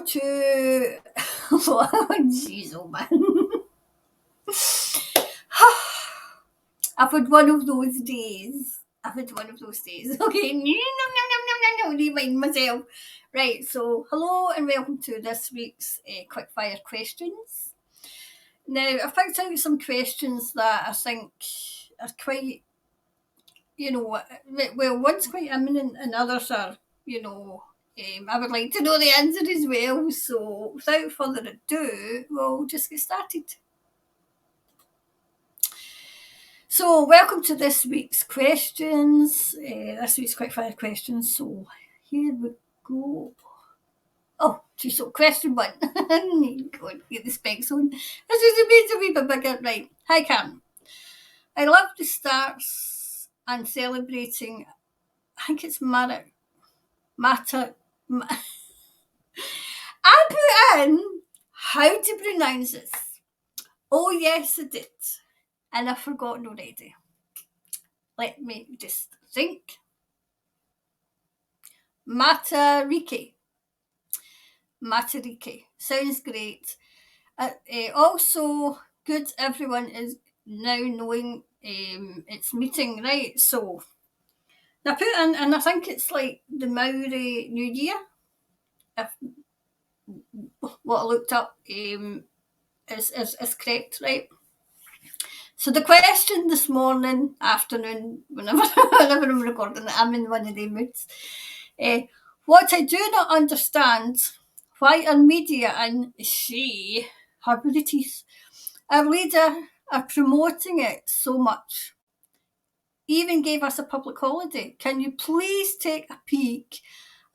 to... Jeez, oh man. I've had one of those days. Okay, no, remind myself. Right, so hello and welcome to this week's quickfire questions. Now, I've picked out some questions that I think are quite, well, one's quite imminent and others are, I would like to know the answer as well. So without further ado, we'll just get started. So welcome to this week's questions, this week's quickfire questions. So here we go. Oh, geez, so question one. Go and get the specs on. This is a wee bit bigger. Right. Hi, Karen. I love the starts and celebrating, I think it's I put in how to pronounce this. Oh, yes, I did. And I've forgotten already. Let me just think. Matariki. Sounds great. Also, good everyone is now knowing it's meeting, right? So, I put in, and I think it's like the Maori New Year. If what I looked up is correct, right? So the question this morning, afternoon, whenever I'm recording it, I'm in one of the moods. What I do not understand, why our media and she, her British, our leader are promoting it so much. Even gave us a public holiday. Can you please take a peek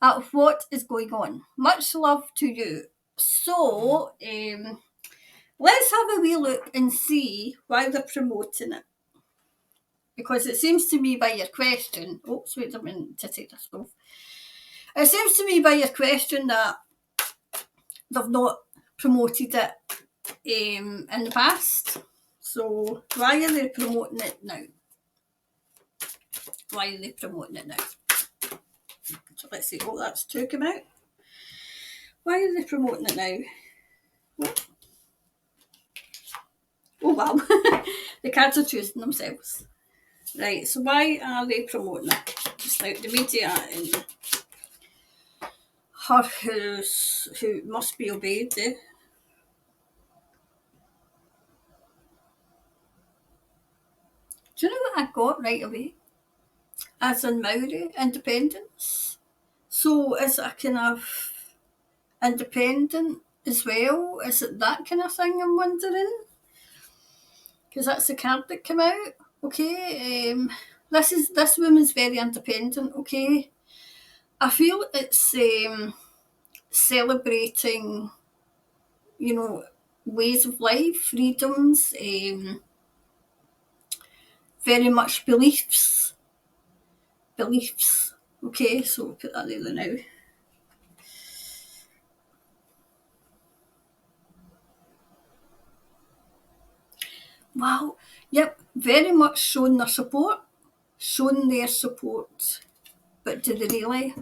at what is going on? Much love to you. So, let's have a wee look and see why they're promoting it. Because it seems to me by your question... Oops, wait a minute to take this off. It seems to me by your question that they've not promoted it in the past. So why are they promoting it now? So let's see. Oh, that's two come out. Why are they promoting it now? Oh wow. The cards are choosing themselves. Right, so why are they promoting it? Just like the media and her who must be obeyed. Do you know what I got right away? As in Maori independence. So is it a kind of independent as well? Is it that kind of thing, I'm wondering? Because that's the card that came out. Okay, this woman's very independent. Okay, I feel it's celebrating, ways of life, freedoms, very much beliefs. Okay, so we'll put that there now. Wow, yep, very much shown their support. But do they really?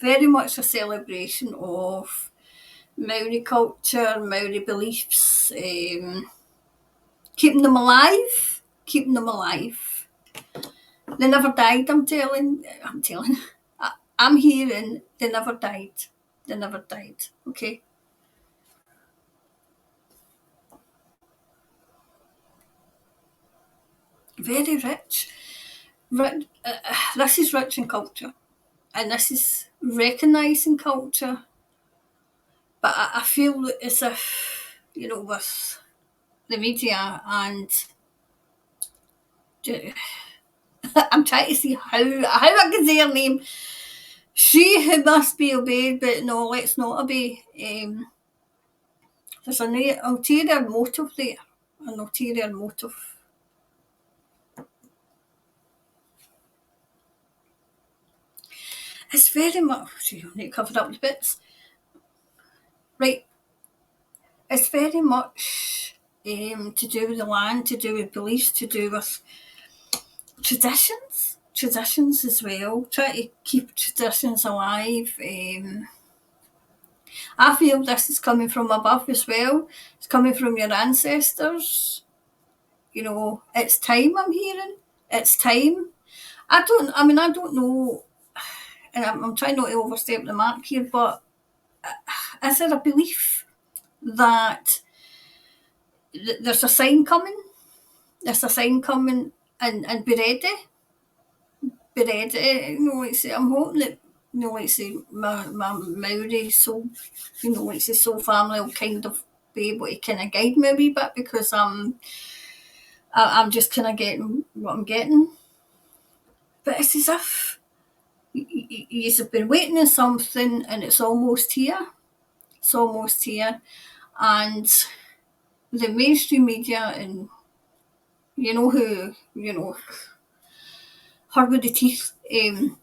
Very much a celebration of Maori culture, Maori beliefs, keeping them alive. They never died, I'm hearing they never died. Okay. Very rich. This is rich in culture, and this is recognising culture. But I feel as if, with the media and I'm trying to see how I can say her name. She who must be obeyed, but no, let's not obey. There's an ulterior motive there. It's very much, you need to cover up the bits. Right. It's very much to do with the land, to do with beliefs, to do with traditions. traditions as well. Try to keep traditions alive. I feel this is coming from above as well. It's coming from your ancestors. It's time, I'm hearing. It's time. I don't know, and I'm trying not to overstep the mark here, but is there a belief that there's a sign coming? There's a sign coming, and be ready. Be ready. I'm hoping that, my Maori soul, soul family will kind of be able to kind of guide me a wee bit, because I'm just kind of getting what I'm getting. But it's as if you've been waiting on something and it's almost here. It's almost here. And the mainstream media, and her with the teeth, do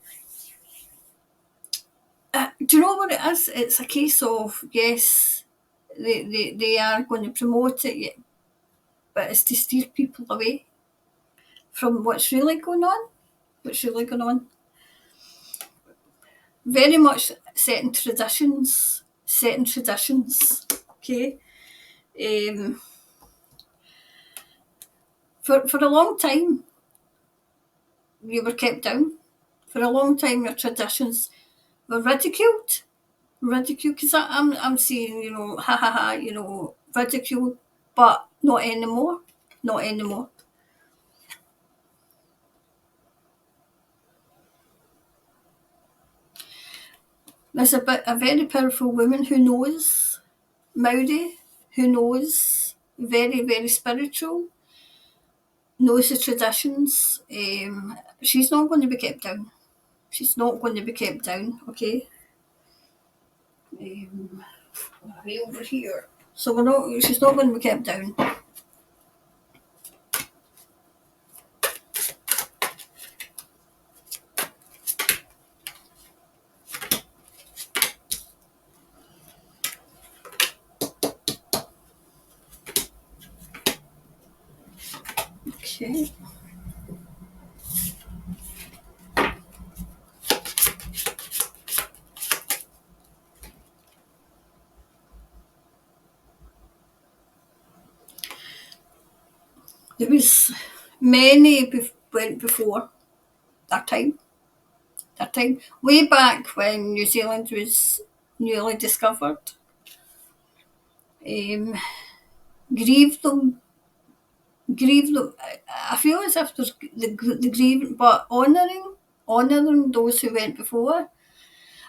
you know what it is? It's a case of, yes, they are going to promote it, but it's to steer people away from what's really going on. What's really going on. Very much setting traditions. Okay. For a long time, you were kept down. For a long time, your traditions were ridiculed. Because I'm saying, ha ha ha, ridicule, but not anymore. Not anymore. There's a very powerful woman who knows Maori, who knows, very, very spiritual, knows the traditions. She's not going to be kept down. She's not going to be kept down, okay? Way over here. So she's not going to be kept down. Okay. There was many went before that time. Way back when New Zealand was newly discovered. Grieve them. I feel as if there's the grieving, but honouring those who went before.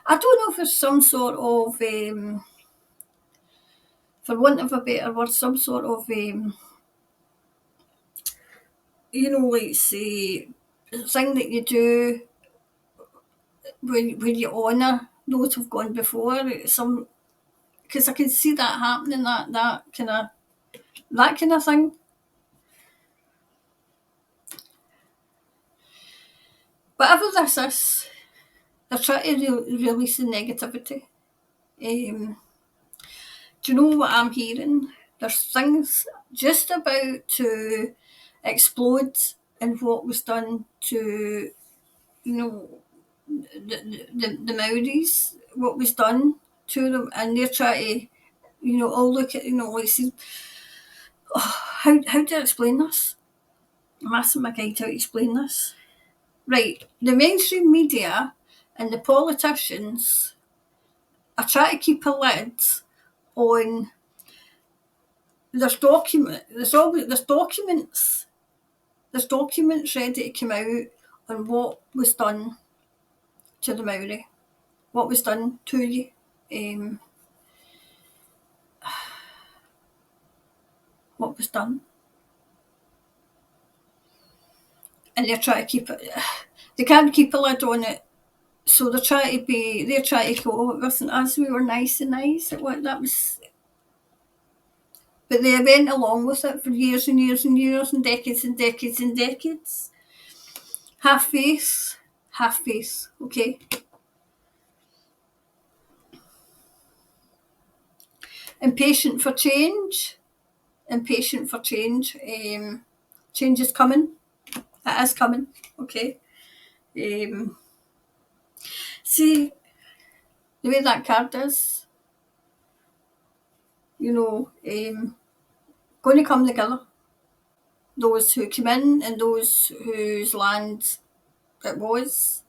I don't know if there's some sort of, for want of a better word, some sort of, like, say, thing that you do when you honour those who've gone before. Because I can see that happening, that kind of thing. Whatever this is, they're trying to release the negativity. Do you know what I'm hearing? There's things just about to explode in what was done to, the Maoris, what was done to them, and they're trying to, all look at, like, see, how do I explain this? I'm asking my guide how to explain this. Right, the mainstream media and the politicians are trying to keep a lid on. There's documents. There's documents ready to come out on what was done to the Maori, what was done to you. What was done. And they're trying to keep it. They can't keep a lid on it, so they're trying to go, oh, it wasn't us, we were nice and nice. What that was. But they went along with it for years and years and years and decades and decades and decades. Have faith, okay? Impatient for change. Change is coming. It is coming, okay? Um, See, the way that card is, going to come together. Those who came in and those whose land it was,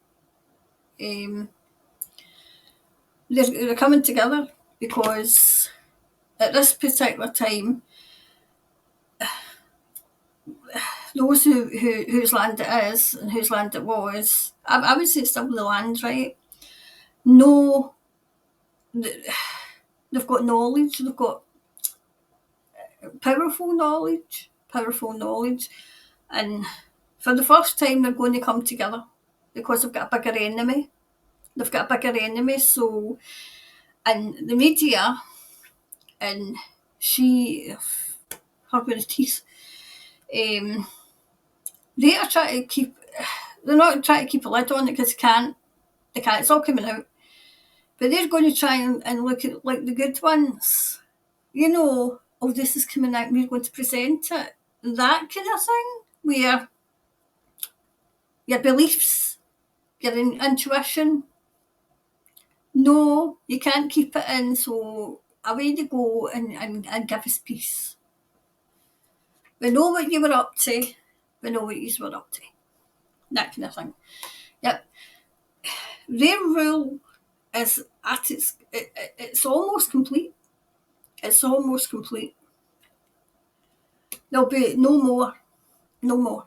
um, they're coming together because at this particular time, those whose land it is and whose land it was, I would say it's still the land, right? No, they've got knowledge, they've got powerful knowledge, and for the first time they're going to come together because they've got a bigger enemy. So, and the media and her with the teeth, they are trying to keep, they're not trying to keep a lid on it because they can't, it's all coming out. But they're going to try and look at like the good ones. Oh, this is coming out, we're going to present it. That kind of thing, where your beliefs, your intuition, no, you can't keep it in, so away they go and give us peace. We know what you were up to, we know what you were up to. That kind of thing. Yep. Their rule is at it's almost complete. It's almost complete. There'll be no more. No more.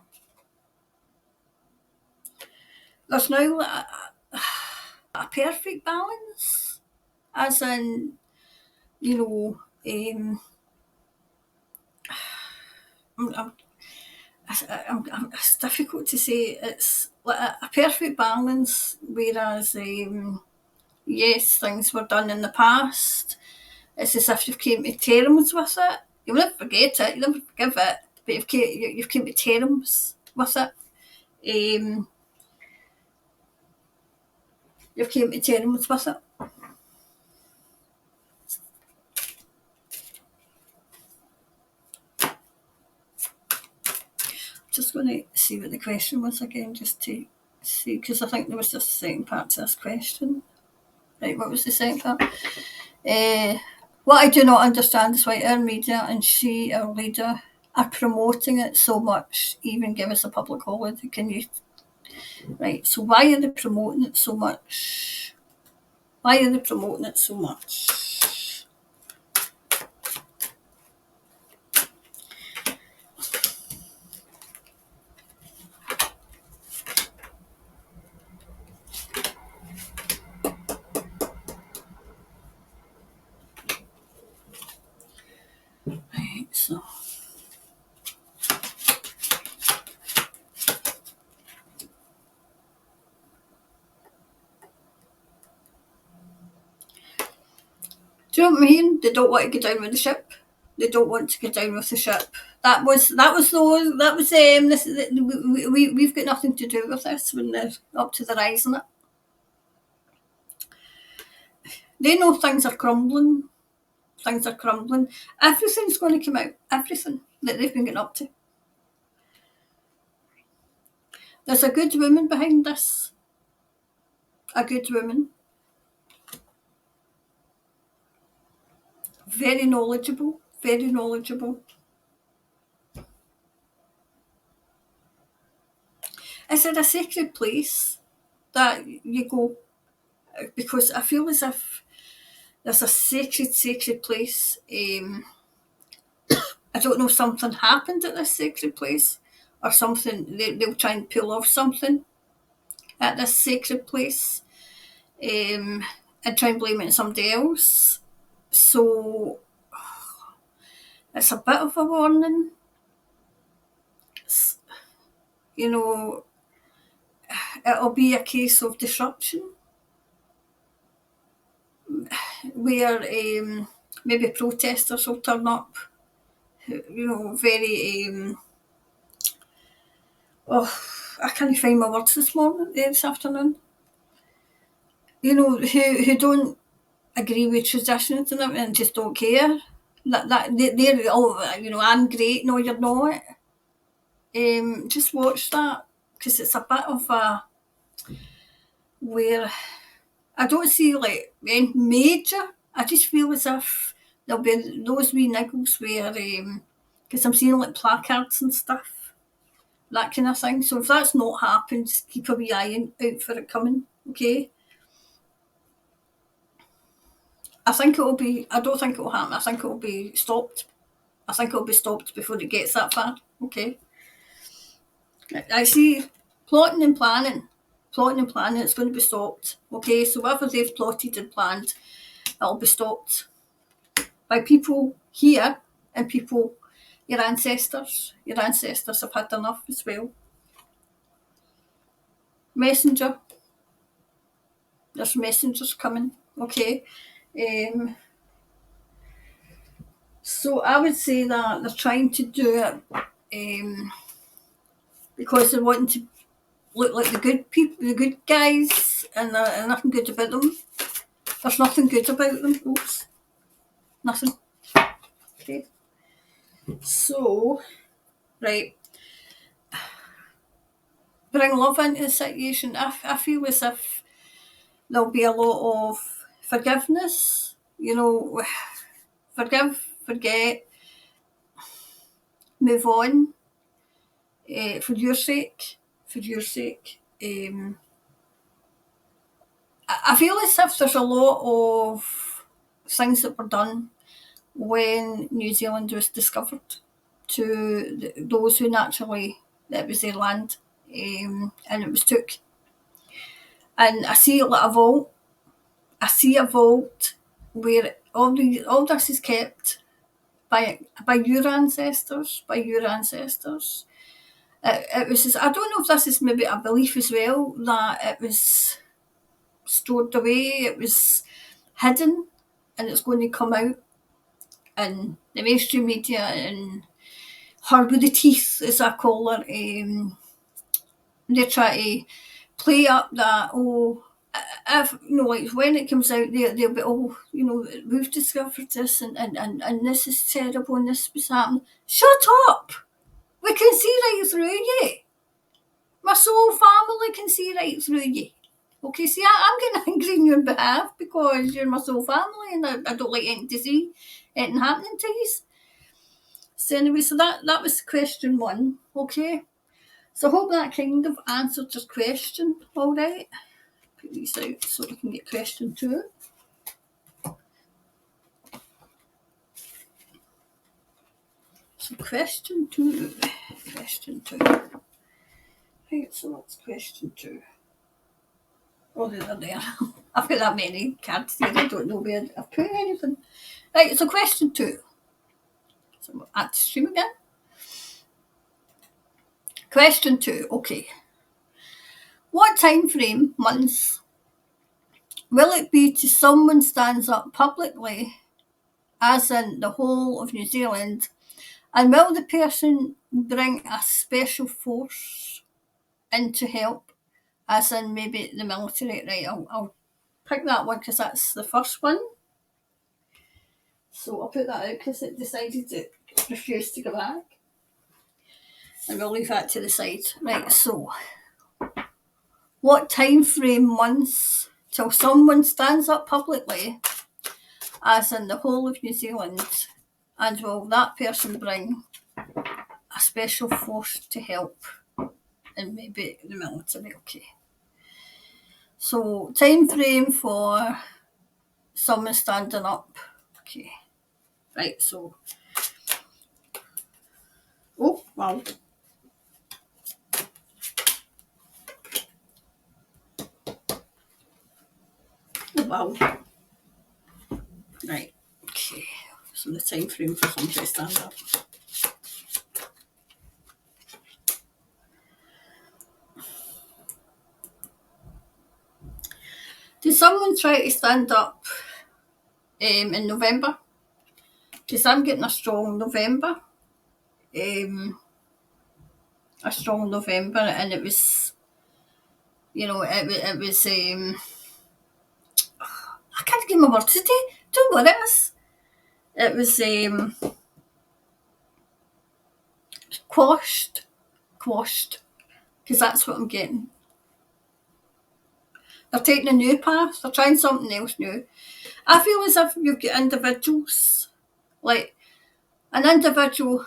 There's now a perfect balance, as in, it's difficult to say. It's like a perfect balance, whereas, yes, things were done in the past. It's as if you've came to terms with it. You'll never forget it, you'll never forgive it, but you've came to terms with it. You've came to terms with it. Just going to see what the question was again, just to see, because I think there was just a second part to this question. Right, what was the second part? What I do not understand is why our media and she, our leader, are promoting it so much, even give us a public holiday. Can you? Right, so why are they promoting it so much? Why are they promoting it so much? Right, so. Do you know what I mean? They don't want to go down with the ship. They don't want to go down with the ship. We've got nothing to do with this when they're up to their eyes in it. They know things are crumbling. Everything's going to come out. Everything that they've been getting up to. There's a good woman behind this. A good woman. Very knowledgeable. Very knowledgeable. Is it a sacred place that you go? Because I feel as if there's a sacred place. I don't know if something happened at this sacred place or something. They'll try and pull off something at this sacred place and try and blame it on somebody else. So it's a bit of a warning. It'll be a case of disruption where maybe protesters will turn up, very, I can't find my words this afternoon, who don't agree with traditions and just don't care. They're all, I'm great, no you're not. Just watch that, because it's a bit of a where I don't see like any major. I just feel as if there'll be those wee niggles where, because I'm seeing like placards and stuff, that kind of thing. So if that's not happened, just keep a wee eye out for it coming, okay? I don't think it will happen. I think it will be stopped. I think it will be stopped before it gets that far, okay? I see plotting and planning. Plotting and planning, it's going to be stopped, okay? So whatever they've plotted and planned, it'll be stopped by people here and people, your ancestors. Your ancestors have had enough as well. Messenger. There's messengers coming, okay? So I would say that they're trying to do it because they're wanting to look like the good people, the good guys, and there's nothing good about them. There's nothing good about them, folks. Nothing. Okay. So, right. Bring love into the situation. I feel as if there'll be a lot of forgiveness, forgive, forget, move on, for your sake, for your sake. I feel as if there's a lot of things that were done when New Zealand was discovered to those who naturally, that was their land, and it was took. And I see like a vault. I see a vault where all this is kept by your ancestors, by your ancestors. It was. I don't know if this is maybe a belief as well that it was stored away. It was hidden, and it's going to come out in the mainstream media and her with the teeth, as I call her. They try to play up that, if like when it comes out, they'll be, we've discovered this, and this is terrible, and this was happening. Shut up! We can see right through you. My soul family can see right through you. Okay, see, I'm getting angry on your behalf because you're my soul family, and I don't like anything to see anything happening to you. So anyway, so that was question one. Okay, so I hope that kind of answered your question. All right. Put these out so we can get question two. So question two. Right, so that's question two. Oh, they're there. I've got that many cards here. I don't know where I've put anything. Right, so question two. So we're at the stream again. Question two. Okay. What time frame, months, will it be till someone stands up publicly, as in the whole of New Zealand, and will the person bring a special force in to help, as in maybe the military? Right, I'll pick that one because that's the first one. So I'll put that out because it decided to refuse to go back. And we'll leave that to the side. Right, so what time frame, months, till someone stands up publicly, as in the whole of New Zealand, and will that person bring a special force to help, and maybe the military? Okay. So time frame for someone standing up. Okay. Right, so oh wow. Oh wow. Right. Okay. So the time frame for someone to stand up. Did someone try to stand up in November? Because I'm getting a strong November. A strong November, and it was, it was. I can't give my words today. Don't know what it is. It was quashed, because that's what I'm getting. They're taking a new path. They're trying something else new. I feel as if you've got individuals, like an individual,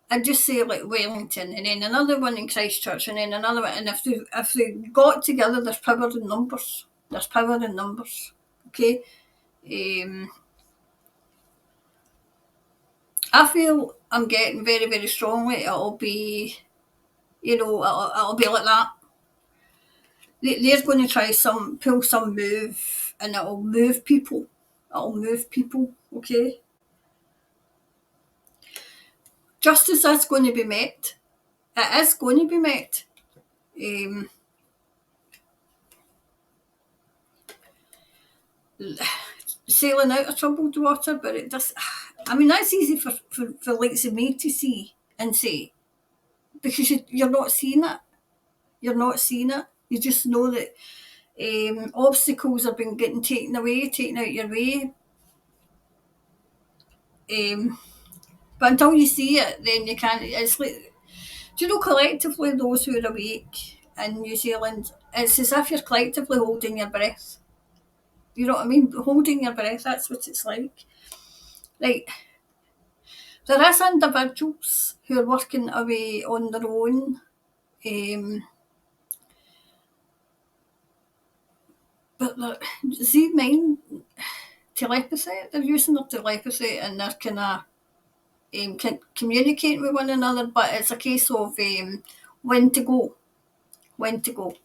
I'd just say like Wellington, and then another one in Christchurch, and then another one. And if they got together, there's power in numbers. There's power in numbers. Okay. I feel I'm getting very, very strongly. It'll be, it'll be like that. They're going to try pull some move, and it'll move people. It'll move people. Okay. Justice is going to be met. It is going to be met. Sailing out of troubled water, but it does. I mean, that's easy for likes of me to see and say, because you're not seeing it. You're not seeing it. You just know that obstacles have been getting taken out your way. But until you see it, then you can't. It's like, do you know, collectively, those who are awake in New Zealand, it's as if you're collectively holding your breath. You know what I mean? Holding your breath, that's what it's like. Like, there is individuals who are working away on their own. But see, mind telepathy, they're using their telepathy and they're kind of communicating with one another, but it's a case of when to go. When to go.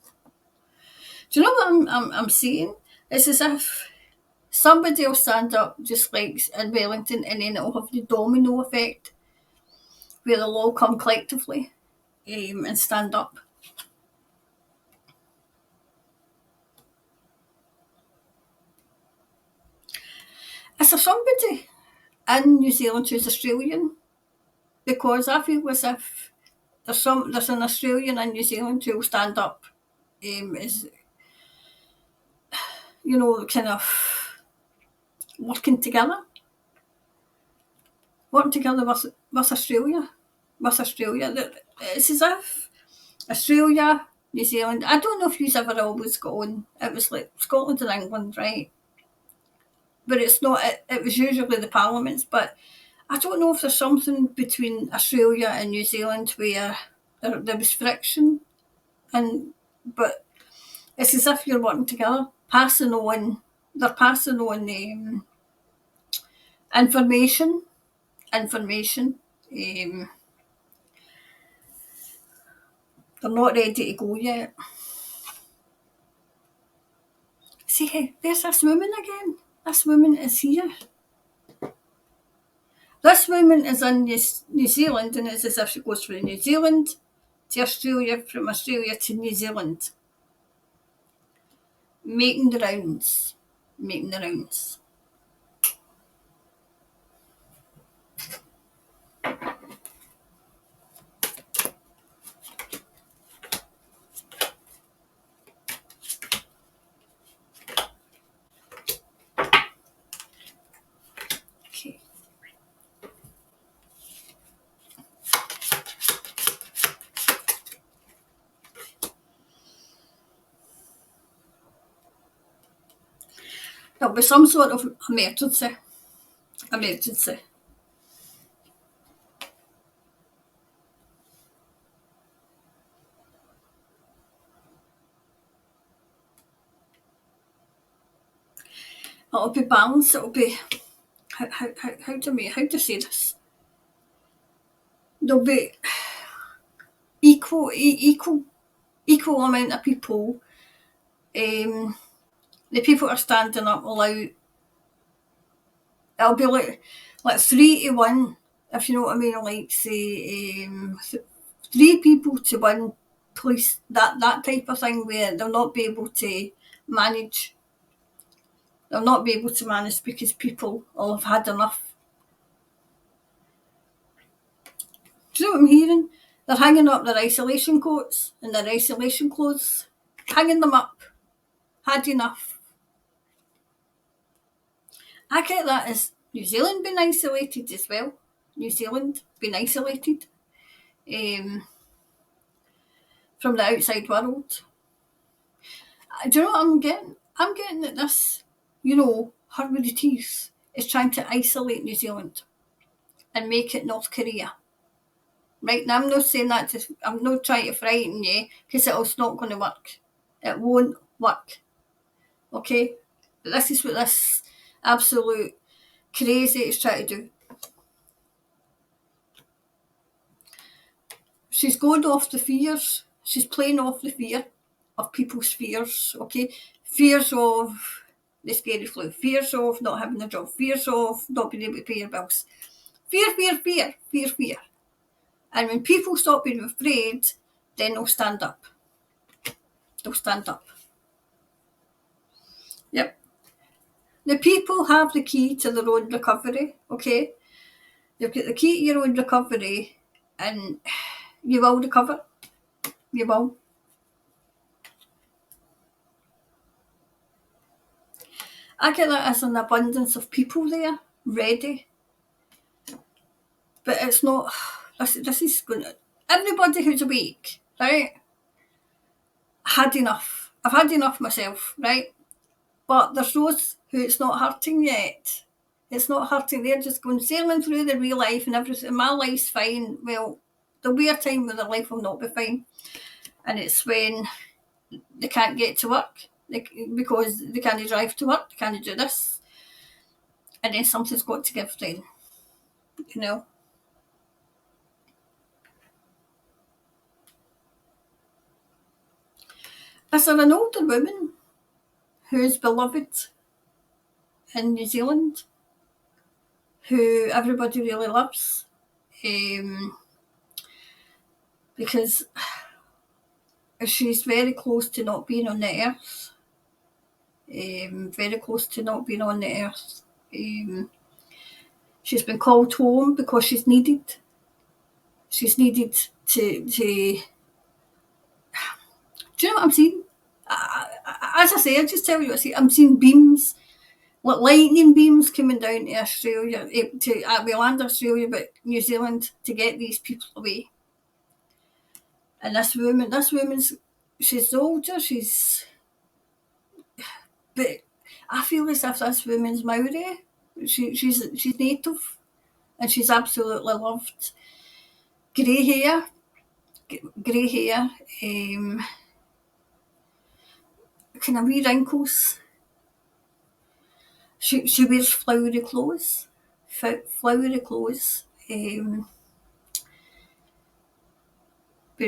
Do you know what I'm saying? It's as if somebody will stand up just like in Wellington, and then it'll have the domino effect where they'll all come collectively and stand up. Is there somebody in New Zealand who's Australian? Because I feel as if there's an Australian in New Zealand who will stand up, is kind of working together with Australia, It's as if Australia, New Zealand. I don't know if you've ever always got on. It was like Scotland and England, right? But it's not. It was usually the parliaments, but I don't know if there's something between Australia and New Zealand where there was friction, but it's as if you're working together, passing on. They're passing on information. They're not ready to go yet. See, there's this woman again. This woman is here. This woman is in New Zealand, and it's as if she goes from New Zealand to Australia, from Australia to New Zealand. Making the rounds. Okay. There'll be some sort of emergency. It'll be balanced. It'll be how to say this. There'll be equal amount of people. The people are standing up will out. It'll be like 3-1, if you know what I mean. Like say 3 people to 1 police. That type of thing where they'll not be able to manage. They'll not be able to manage because people will have had enough. Do you know what I'm hearing? They're hanging up their isolation coats and their isolation clothes. Hanging them up. Had enough. I get that as New Zealand being isolated as well. New Zealand being isolated from the outside world. Do you know what I'm getting? I'm getting that this, you know, her with the teeth is trying to isolate New Zealand and make it North Korea. Right now, I'm not saying that I'm not trying to frighten you because it's not going to work. It won't work. Okay? But this is what this absolute crazy is trying to do. She's going off the fears. She's playing off the fear of people's fears, okay? Fears of the scary flu, fears of not having a job, fears of not being able to pay your bills. Fear, fear, fear, fear, fear. And when people stop being afraid, then they'll stand up. They'll stand up. Yep. The people have the key to their own recovery, okay? You've got the key to your own recovery and you will recover. You will. I get that as an abundance of people there, ready. But it's not, this is going to, everybody who's awake, right, had enough. I've had enough myself, right? But there's those who it's not hurting yet. It's not hurting. They're just going sailing through their real life and everything. My life's fine. Well, there'll be a time when their life will not be fine. And it's when they can't get to work because they can't drive to work, they can't do this. And then something's got to give then, you know. Is there an older woman who is beloved in New Zealand, who everybody really loves? Because she's very close to not being on the earth. Very close to not being on the earth. She's been called home because she's needed. She's needed to do you know what I'm seeing? As I say, I just tell you, I'm seeing beams, like lightning beams coming down to Australia, we land Australia, but New Zealand, to get these people away. And this woman's, she's older, but I feel as if this woman's Maori. She's native, and she's absolutely loved. Grey hair, kind of wee wrinkles. She wears flowery clothes, but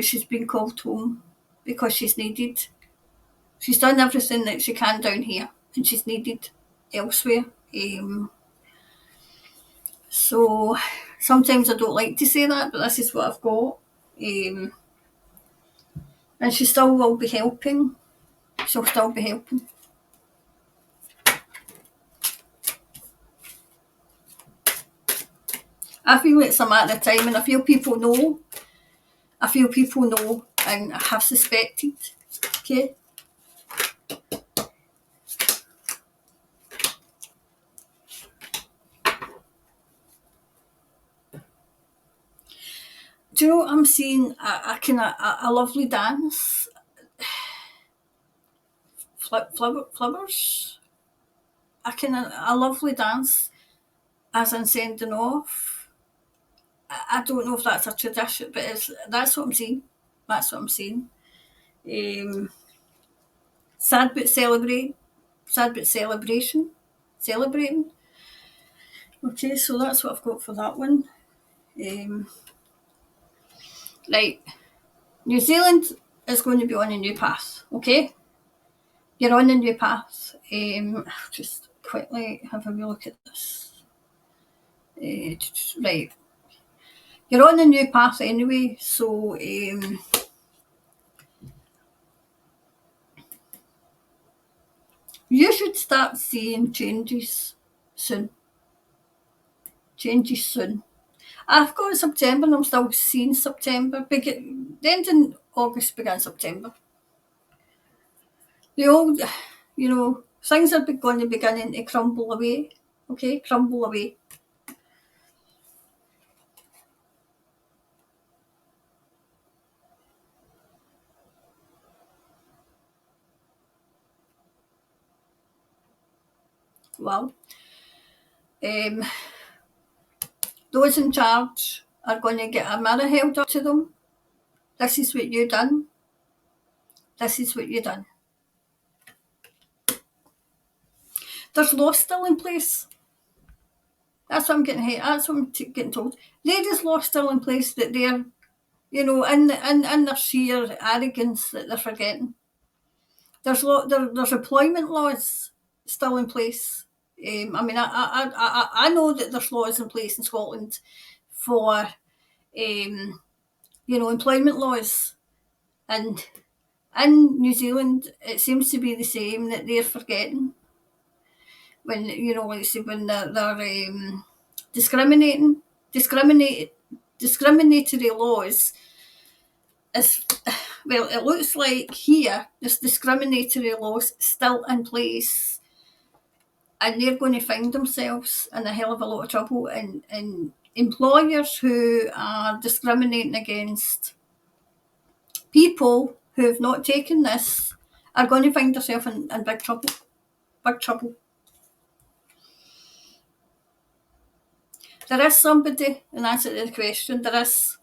she's been called home because she's needed. She's done everything that she can down here, and she's needed elsewhere. So sometimes I don't like to say that, but this is what I've got. And she still will be helping. She'll still be helping. I feel it's a matter of time, and I feel people know. And have suspected. Okay. Do you know what I'm seeing? A lovely dance. Flowers. A lovely dance as in sending off. I don't know if that's a tradition, but that's what I'm seeing. That's what I'm seeing. Sad but celebrate. Sad but celebration. Celebrating. Okay, so that's what I've got for that one. Right. New Zealand is going to be on a new path, okay? You're on a new path. Just quickly have a wee look at this. Right. You're on a new path anyway, so you should start seeing changes soon. Changes soon. I've got September and I'm still seeing September. The end in August began September. The old, things are going to beginning to crumble away. Okay, crumble away. Well, those in charge are going to get a mirror held up to them. This is what you done. This is what you done. There's law still in place. That's what I'm getting. That's what I'm getting told. There is law still in place that they're, in their sheer arrogance that they're forgetting. There's employment laws still in place. I know that there's laws in place in Scotland for, employment laws, and in New Zealand it seems to be the same, that they're forgetting when when they're discriminatory laws. Is, well, it looks like here there's discriminatory laws still in place, and they're going to find themselves in a hell of a lot of trouble. And employers who are discriminating against people who have not taken this are going to find themselves in big trouble. Big trouble. There is somebody, in answer to the question, there is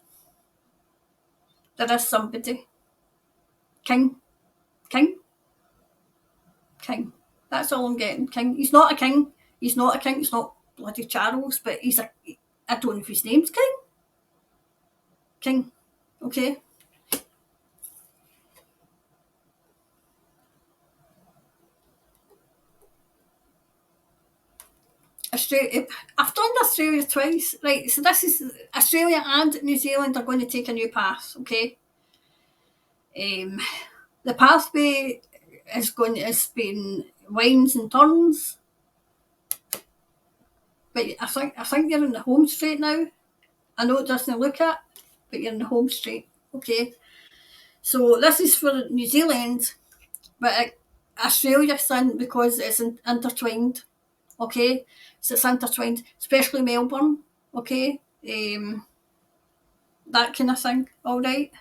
somebody. King. That's all I'm getting. King. He's not a king. He's not bloody Charles, but I don't know if his name's King. King. Okay. Australia. I've done Australia twice. Right, so this is Australia and New Zealand are going to take a new path, okay? The pathway has been winds and turns. But I think you're in the home straight now. I know it doesn't look it, but you're in the home straight. Okay. So this is for New Zealand, but Australia's in because it's intertwined. Okay. So it's intertwined, especially Melbourne. Okay. That kind of thing. All right.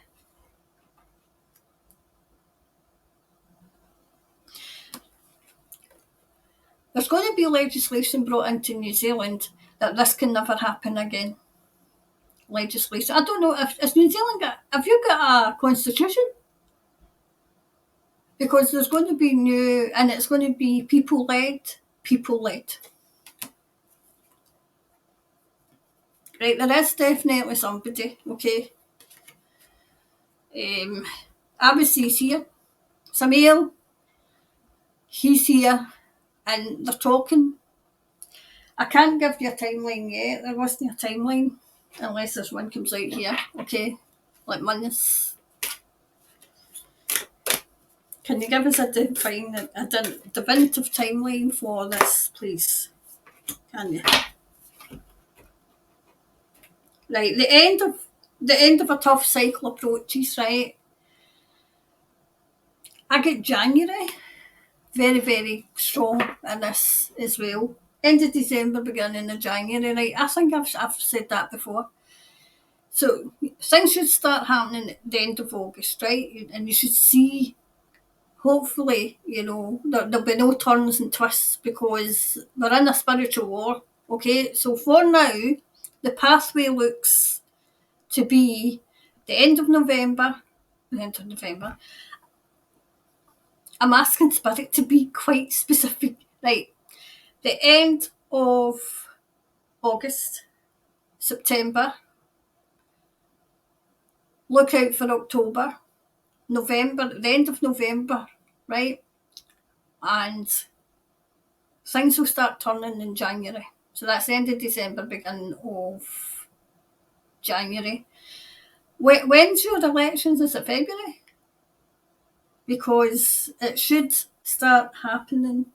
There's going to be legislation brought into New Zealand that this can never happen again. Legislation. I don't know if New Zealand have you got a constitution? Because there's going to be new, and it's going to be people led. Right, there is definitely somebody. Okay. Abbasy's here. Samuel, he's here, and they're talking. I can't give you a timeline yet. There wasn't a timeline unless this one comes out here. Okay, like months. Can you give us a definitive timeline for this, please? Can you? Right, the end of a tough cycle approaches. Right, I get January very, very strong in this as well. End of December, beginning of January. Right, I think I've said that before. So things should start happening at the end of August, right? And you should see, hopefully, there'll be no turns and twists because we're in a spiritual war. Okay, so for now, the pathway looks to be the end of November. I'm asking Spirit to be quite specific. Right, the end of August, September. Look out for October, November, the end of November, right? And things will start turning in January. So that's the end of December, beginning of January. When's your elections? Is it February? Because it should start happening.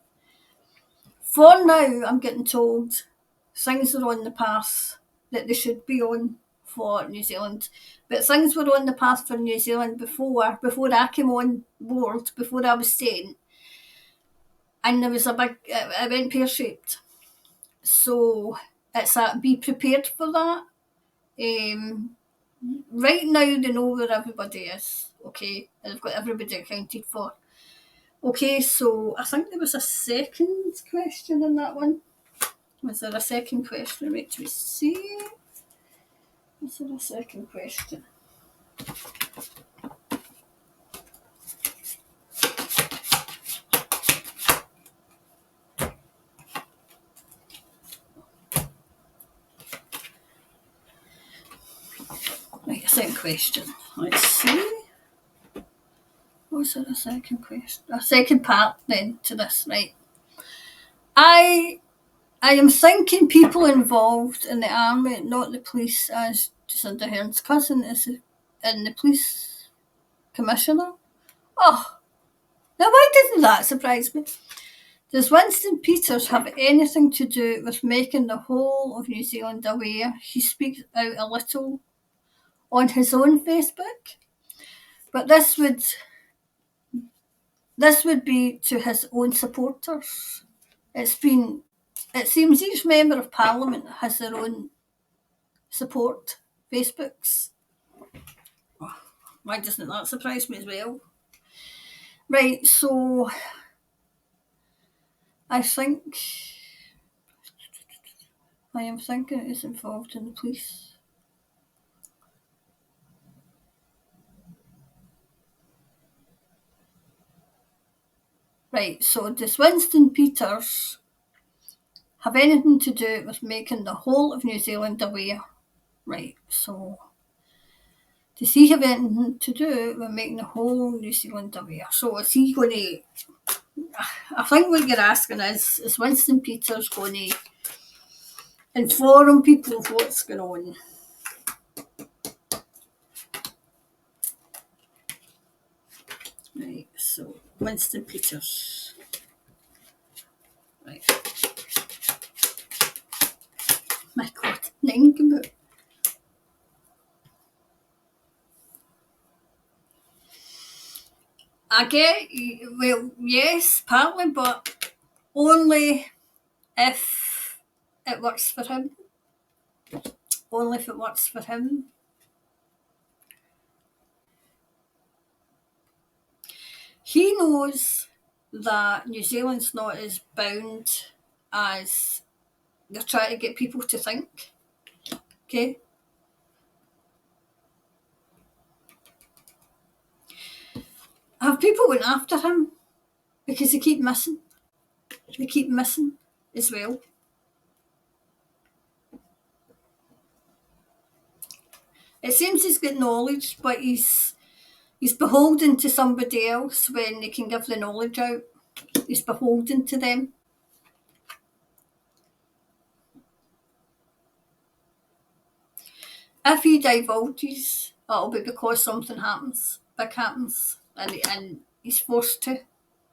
For now, I'm getting told things are on the path that they should be on for New Zealand. But things were on the path for New Zealand before I came on board, before I was staying. And there was it went pear-shaped. So it's be prepared for that. Right now they know where everybody is, okay? And they've got everybody accounted for. Okay, so I think there was a second question in that one. Was there a second question? Wait, we see. Was there a second question? Right, a second question. Let's see. Was there a second question? A second part then to this, right? I am thinking people involved in the army, not the police, as Jacinda Ardern's cousin is in the police commissioner. Oh, now why didn't that surprise me? Does Winston Peters have anything to do with making the whole of New Zealand aware? He speaks out a little on his own Facebook, but this would be to his own supporters. It seems each member of Parliament has their own support Facebooks. Why doesn't that surprise me as well? Right, so I am thinking it is involved in the police. Right, so does Winston Peters have anything to do with making the whole of New Zealand aware? Right, so does he have anything to do with making the whole New Zealand aware? So is he going to... I think what you're asking is Winston Peters going to inform people of what's going on? Right, so Winston Peters. Right. My God, think about. I get, well, yes, partly, but only if it works for him. Only if it works for him. He knows that New Zealand's not as bound as they're trying to get people to think. Okay? Have people went after him because they keep missing. They keep missing as well. It seems he's got knowledge, but he's beholden to somebody else when they can give the knowledge out. He's beholden to them. If he divulges, it'll be because something happens, big happens, and he's forced to.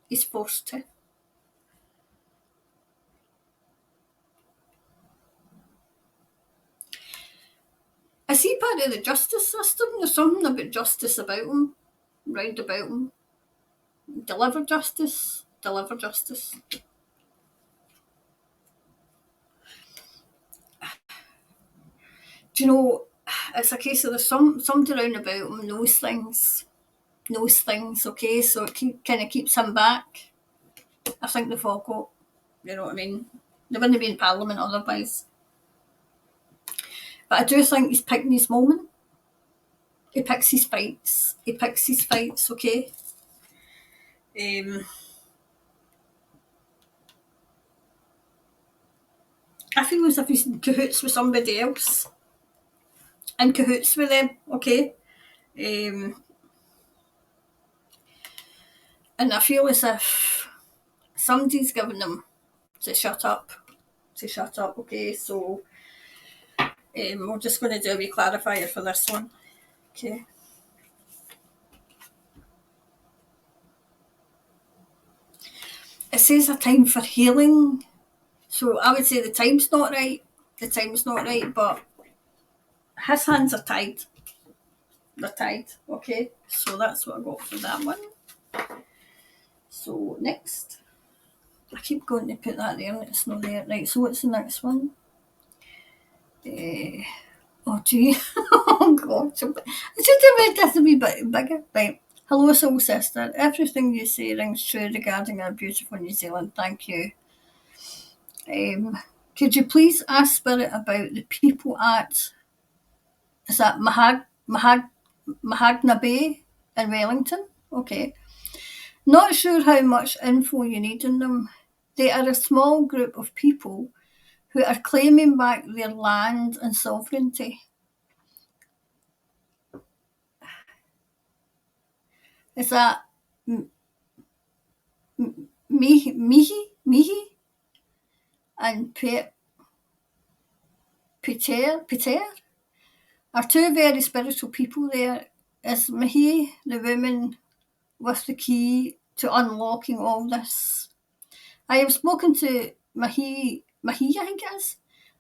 He's forced to. Is he part of the justice system? There's something about justice about him, round about him. Deliver justice, deliver justice. Do you know, it's a case of there's somebody around about him knows things, okay, so it kind of keeps him back. I think they've all got, you know what I mean? They wouldn't be in Parliament otherwise. But I do think he's picking his moment. He picks his fights. Okay? I feel as if he's in cahoots with somebody else. In cahoots with them, okay? And I feel as if somebody's giving them to shut up. Okay? So we're just going to do a wee clarifier for this one. Okay. It says a time for healing. So I would say the time's not right. But his hands are tied. They're tied. Okay. So that's what I got for that one. So next. I keep going to put that there and it's not there. Right, so what's the next one? Oh gee. Oh God. I should have made this a wee bit bigger. Right. Hello, soul sister. Everything you say rings true regarding our beautiful New Zealand. Thank you. Could you please ask Spirit about the people at, is that Mahanga Bay in Wellington? Okay. Not sure how much info you need on them. They are a small group of people who are claiming back their land and sovereignty. Is that Mihi and Peter are two very spiritual people there. Is Mihi the woman with the key to unlocking all this? I have spoken to Mahi, I think it is,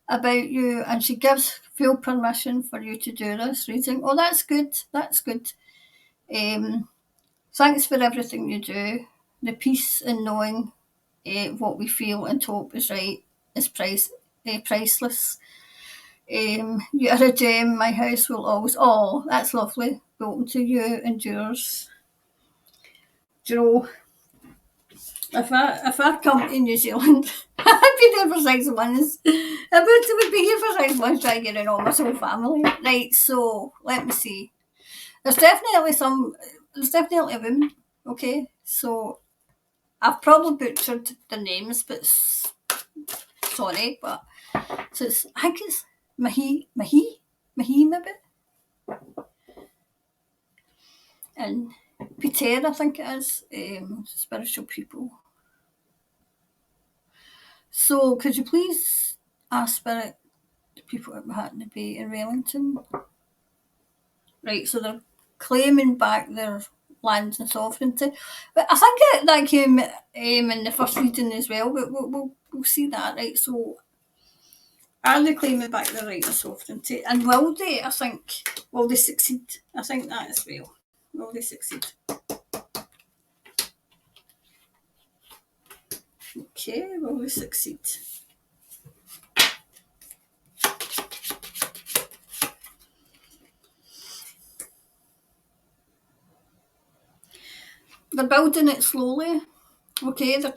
about you, and she gives full permission for you to do this reading. Oh, that's good. That's good. Thanks for everything you do. The peace in knowing what we feel and hope is right is priceless. You are a gem. My house will always. Oh, that's lovely. Welcome to you and yours. Do you know, if I come to New Zealand, I'd be there for 6 months. I would be here for 6 months trying to get in all my whole family. Right, so let me see. There's definitely a woman, okay? So I've probably butchered the names, but sorry, but so I think it's Mahi maybe, and Peter, I think it is, spiritual people. So could you please ask Spirit the people at Mahanga Bay in Wellington? Right, so they're claiming back their lands and sovereignty. But I think that came in the first reading as well, but we'll see that, right? So are they claiming back their right of sovereignty? And will they, will they succeed? I think that as well. Will they succeed? Okay, will they succeed? They're building it slowly. Okay, they're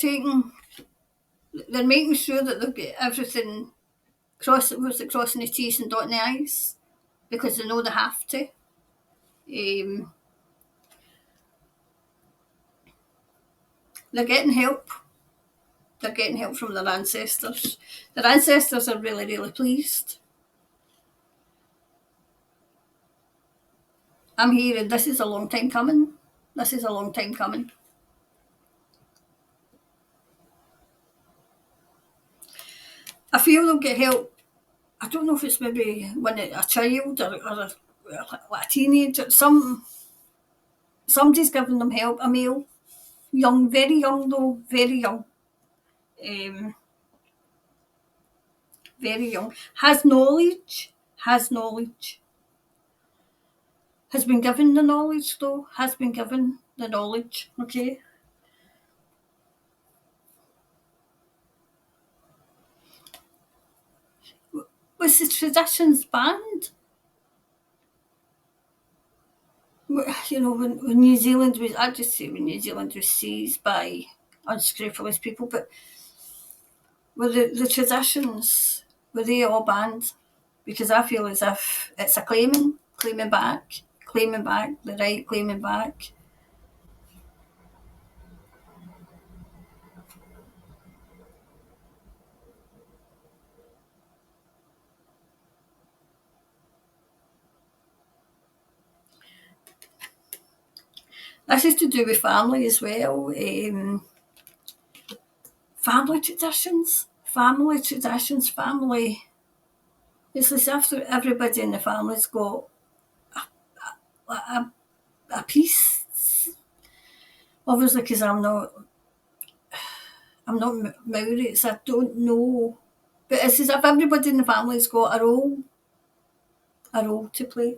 making sure that they've got everything crossing the T's and dotting the I's, because they know they have to. They're getting help. They're getting help from their ancestors. Their ancestors are really, really pleased. I'm hearing this is a long time coming. This is a long time coming. I feel they'll get help. I don't know if it's maybe when a child or a teenager. Somebody's giving them help. A male, young, very young though, very young, very young. Has knowledge. Has been given the knowledge though. Has been given the knowledge. Okay. Was the traditions banned? You know, when New Zealand was, I'd just say when New Zealand was seized by unscrupulous people, but were the traditions, were they all banned? Because I feel as if it's a claiming back the right, claiming back. This is to do with family as well. Family traditions. It's as if everybody in the family's got a, a piece. Obviously, because I'm not Maori, so I don't know. But it's as if everybody in the family's got a role to play.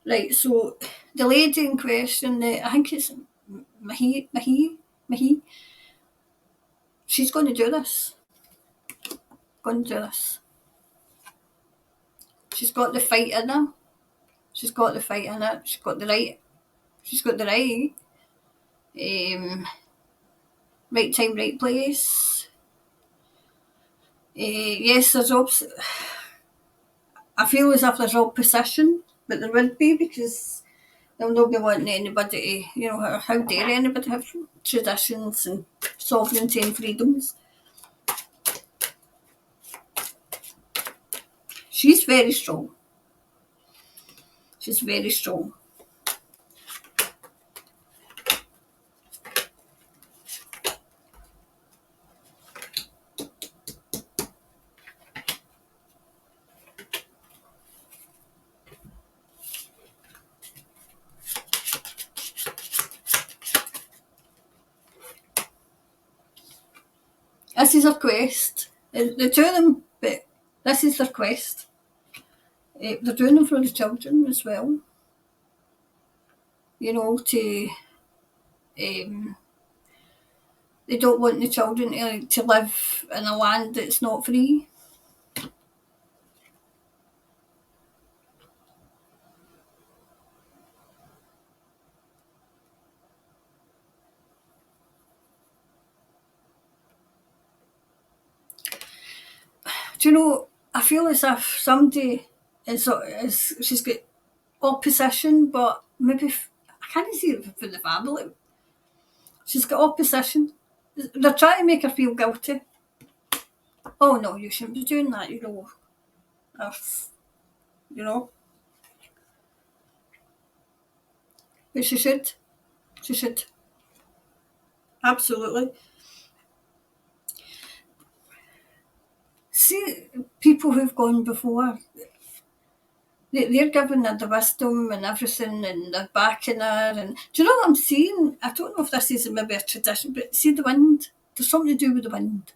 Right, so the lady in question, I think it's Mahi, she's going to do this. Going to do this. She's got the fight in her. She's got the fight in it. She's got the right. She's got the right. Right time, right place. Yes, there's I feel as if there's opposition, but there would be, because they'll not be wanting anybody to, how dare anybody have traditions and sovereignty and freedoms. She's very strong. She's very strong. This is her quest. The two of them, but this is their quest. They're doing them for the children as well. To they don't want the children to live in a land that's not free. I feel as if somebody she's got opposition, but maybe I can't see it for the family. She's got opposition. They're trying to make her feel guilty. Oh no, you shouldn't be doing that, you know. But she should. She should. Absolutely. See, people who've gone before, they're giving her the wisdom and everything, and they're backing her. And do you know what I'm saying? I don't know if this is maybe a tradition, but see the wind. There's something to do with the wind.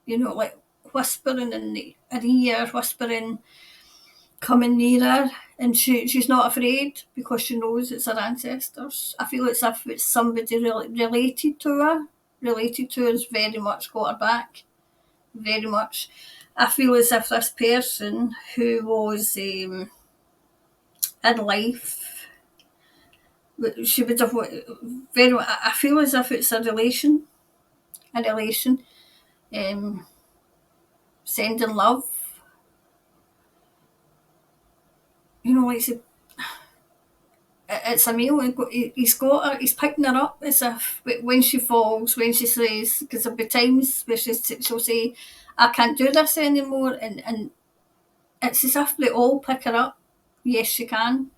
Like whispering in her ear, whispering, coming near her, and she's not afraid because she knows it's her ancestors. I feel as if it's somebody related to her. Related to her has very much got her back. Very much. I feel as if this person who was in life, she would have very. I feel as if it's a relation, sending love. Like it's a male. He's got her. He's picking her up as if when she falls, when she says, because there'll be times where she'll say, "I can't do this anymore," and it's as if they all pick her up. Yes, she can.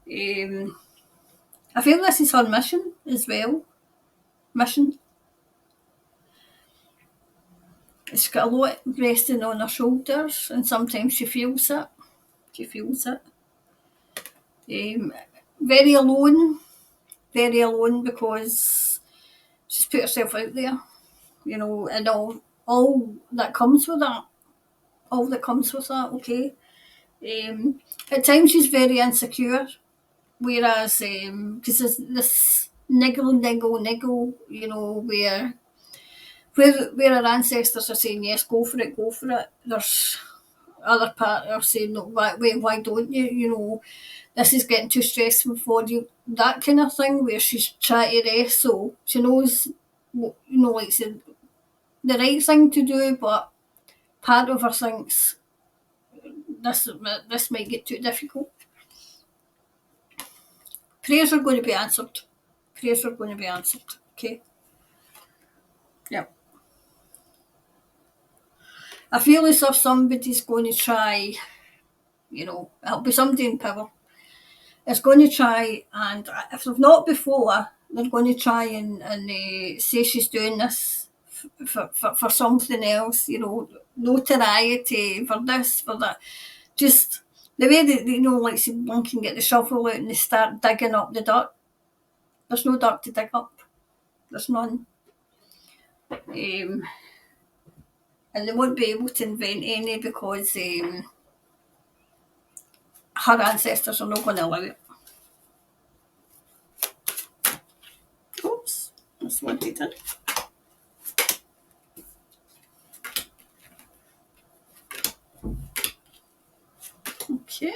I feel this is her mission as well. Mission. She's got a lot resting on her shoulders, and sometimes she feels it. She feels it. Very alone. Very alone because she's put herself out there. And all that comes with that. All that comes with that. Okay. At times she's very insecure, whereas because there's this niggle, where our ancestors are saying yes, go for it, there's other part are saying no, why don't you? This is getting too stressful for you. That kind of thing, where she's trying to wrestle. She knows, like the right thing to do, but part of her thinks this might get too difficult. Prayers are going to be answered. Prayers are going to be answered. Okay. Yeah. I feel as if somebody's going to try, it'll be somebody in power. It's going to try, and if they've not before, they're going to try and say she's doing this for something else, notoriety, for this, for that. Just the way that, like say one can get the shovel out and they start digging up the dirt. There's no dirt to dig up. There's none. And they won't be able to invent any because her ancestors are not going to allow it. Oops, that's what they did. Okay.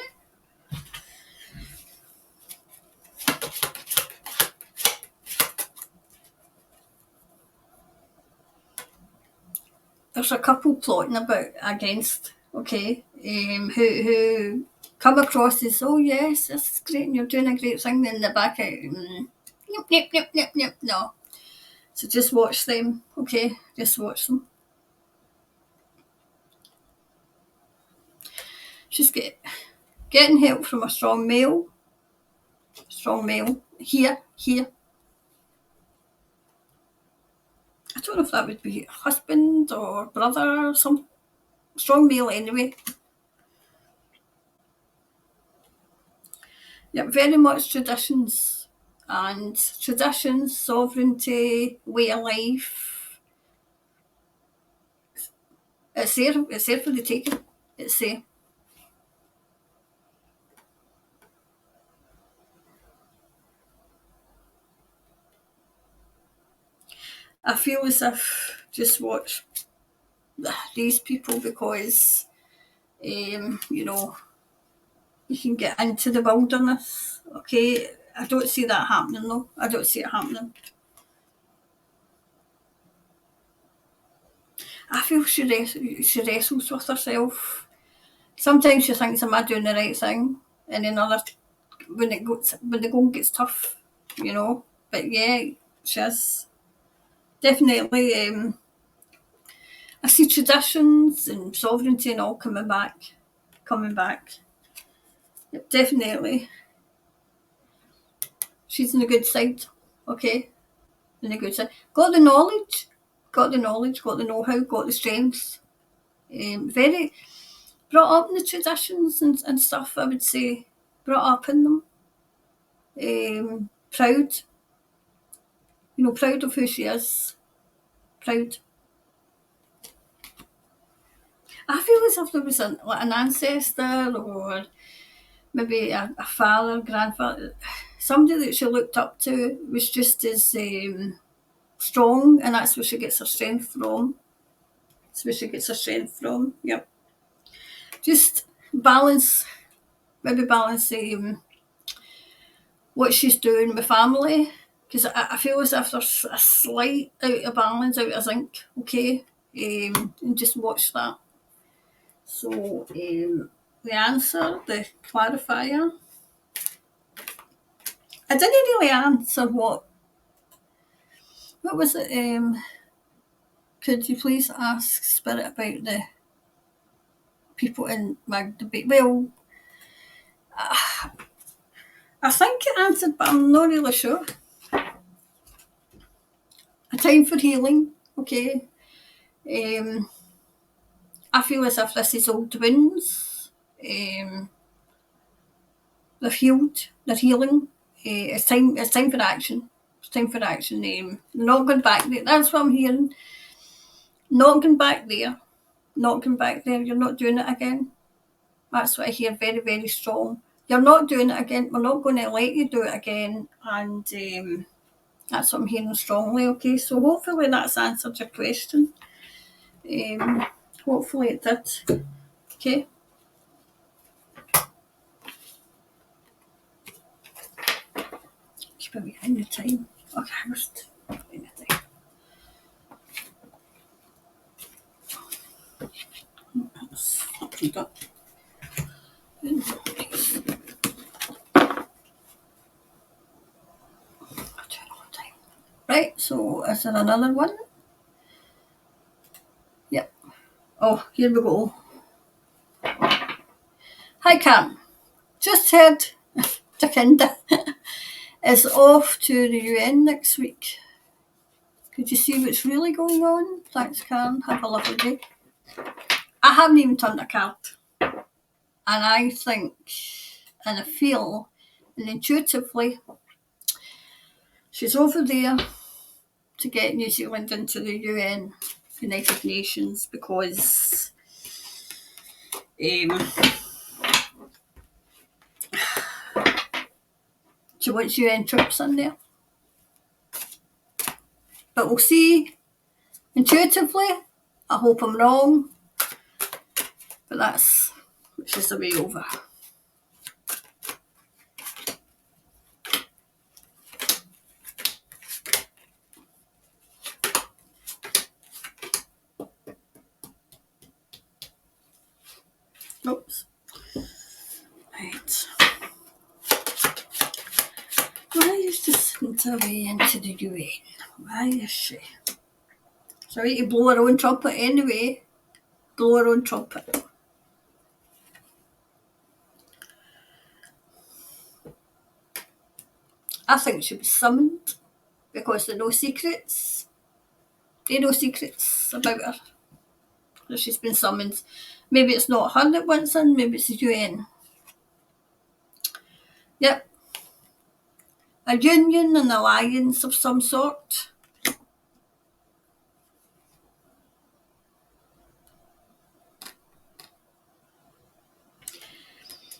there's a couple plotting against, okay, who come across as, oh yes, this is great and you're doing a great thing, then in the back out, nope, no. So just watch them, okay, just watch them. She's getting help from a strong male, here. I don't know if that would be husband or brother or some strong male anyway. Yeah, very much traditions, sovereignty, way of life. It's there for the taking. It's there. I feel as if just watch these people because, you know, you can get into the wilderness. Okay, I don't see that happening though. I don't see it happening. I feel she wrestles with herself. Sometimes she thinks, "Am I doing the right thing?" And then when the going gets tough, you know. But yeah, she's definitely. I see traditions and sovereignty and all coming back. Yep, definitely. She's on the good side. Okay, on the good side. Got the knowledge, got the know-how, got the strengths. Very brought up in the traditions and stuff. I would say brought up in them. Proud, proud of who she is. Proud. I feel as if there was an ancestor or maybe a father, grandfather, somebody that she looked up to was just as strong, and that's where she gets her strength from. That's where she gets her strength from. Yep. Just balance, maybe balance what she's doing with family, because I feel as if there's a slight out of balance, out of sync. Okay, and just watch that. So the answer, the clarifier. I didn't really answer what was it? Could you please ask Spirit about the people in Magda Bay? Well, I think it answered, but I'm not really sure. A time for healing, okay. I feel as if this is old wounds. They're healed, they're healing. It's time for action. It's time for action. Not going back there. That's what I'm hearing. Not going back there. Not going back there. You're not doing it again. That's what I hear very, very strong. You're not doing it again. We're not going to let you do it again. And that's what I'm hearing strongly. Okay, so hopefully that's answered your question. Hopefully it did. Okay. Keep it behind the time. Okay, just behind the time. That's opened up. Right, so is there another one? Yep. Oh, here we go. Hi, Cam. Just heard Jacinda is off to the UN next week. Could you see what's really going on? Thanks, Karen. Have a lovely day. I haven't even turned a card. And I think and I feel and intuitively she's over there to get New Zealand into the UN, United Nations, because she wants UN troops in there. But we'll see. Intuitively, I hope I'm wrong, but that's just the way over. Right. Why is Jacinta away into the UN? Why is she? So we to blow her own trumpet anyway. Blow her own trumpet. I think she was summoned because there are no secrets. There are no secrets about her. So she's been summoned. Maybe it's not her that wants in, maybe it's the UN. Yep. A union, an alliance of some sort.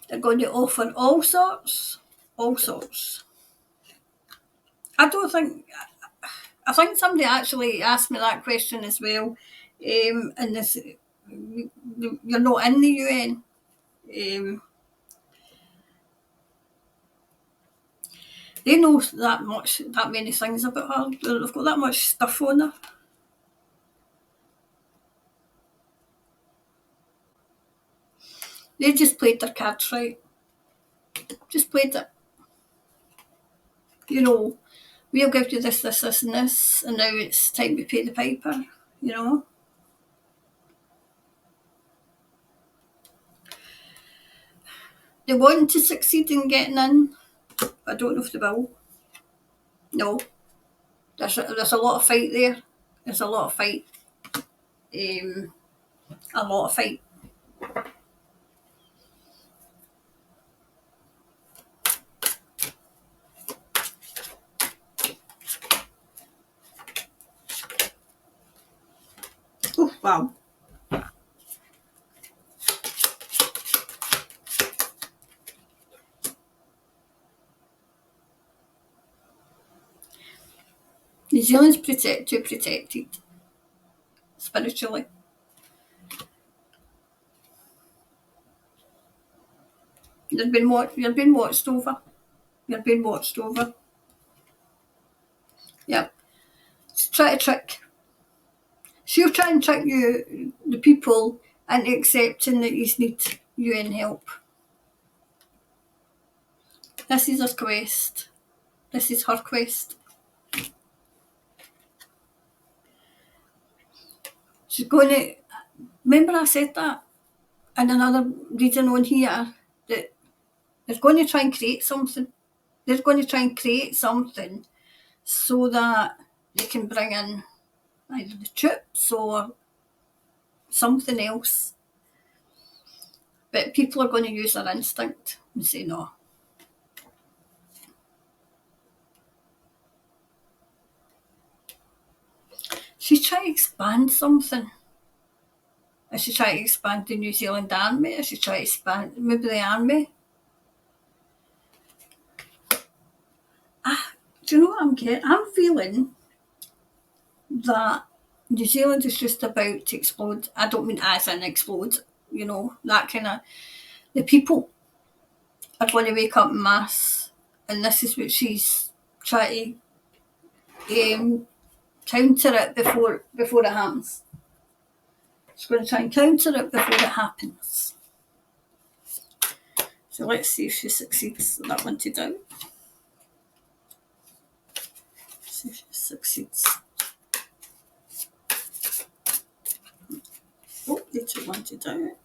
They're going to offer all sorts. All sorts. I don't think... I think somebody actually asked me that question as well. And this, you're not in the UN. They know that many things about her. They've got that much stuff on her. They just played their cards right. Just played it. You know, we'll give you this, this, this, and this, and now it's time to pay the piper. You know. They want to succeed in getting in, but I don't know if they will. No. There's a lot of fight there. There's a lot of fight. A lot of fight. Oh, wow. New Zealand's too protected spiritually. You're being watched over. You're being watched over. Yep. Try to trick. She'll try and trick you, the people, into accepting that you need UN help. This is her quest. This is her quest. She's going to... Remember I said that in another reading on here, that they're going to try and create something. They're going to try and create something so that they can bring in either the troops or something else. But people are going to use their instinct and say no. She's trying to expand something. Is she trying to expand the New Zealand Army? Is she trying to expand maybe the army? Do you know what I'm getting? I'm feeling that New Zealand is just about to explode. I don't mean as in explode, you know, that kind of... The people are going to wake up en masse, and this is what she's trying to counter it before it happens. She's going to try and counter it before it happens. So let's see if she succeeds. That one to doubt. See if she succeeds. Oh, they took one to doubt.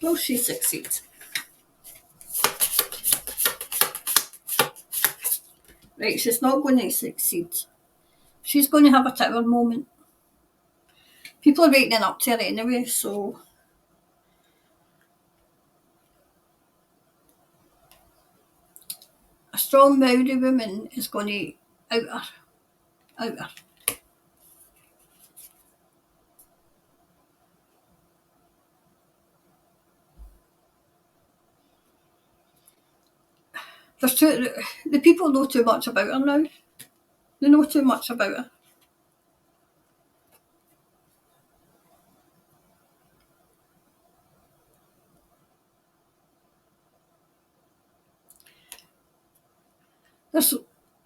Will she succeed? Right, she's not going to succeed. She's going to have a tower moment. People are waking up to her anyway, so... A strong Maori woman is going to out her. Out her. The people know too much about her now. They know too much about her.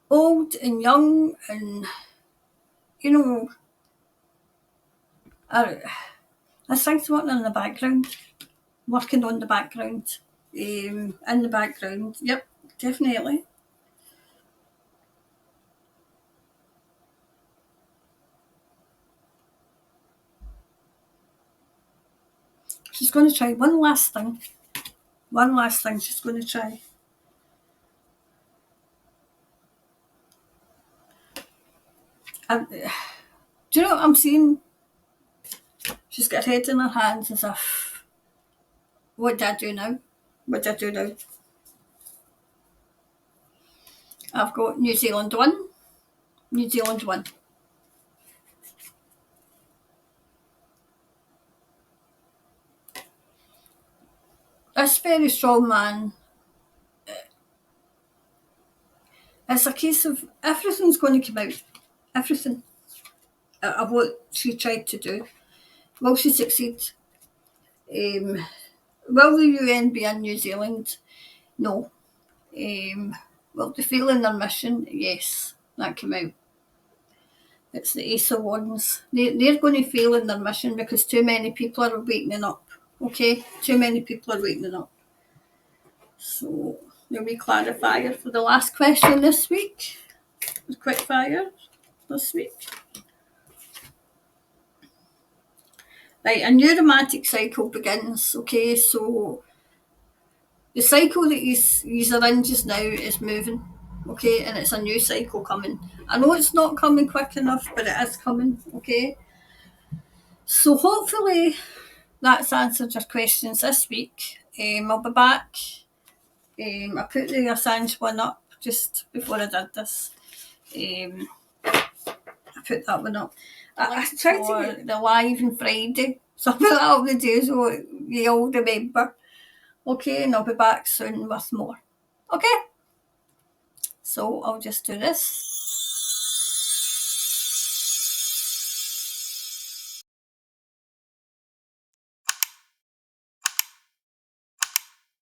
old and young and, you know, there's things working in the background, working on the background, in the background. Yep, definitely. She's going to try one last thing. One last thing she's going to try. Do you know what I'm seeing? She's got her head in her hands as if, what do I do now? What do I do now? I've got New Zealand 1, New Zealand 1. This very strong man, it's a case of everything's going to come out. Everything of what she tried to do. Will she succeed? Will the UN be in New Zealand? No. Will they fail in their mission? Yes. That came out. It's the Ace of Wands. They're going to fail in their mission because too many people are wakening up. Okay? Too many people are wakening up. So, the wee clarifier for the last question this week. The quick fire this week. Right, a new romantic cycle begins. Okay, so the cycle that he's are in just now is moving. Okay, and it's a new cycle coming. I know it's not coming quick enough, but it is coming. Okay, so hopefully that's answered your questions this week. I'll be back. I put the Assange one up just before I did this. I put that one up. I tried to get the live on Friday, so I put that up the day so you all remember. Okay, and I'll be back soon with more. Okay, so I'll just do this.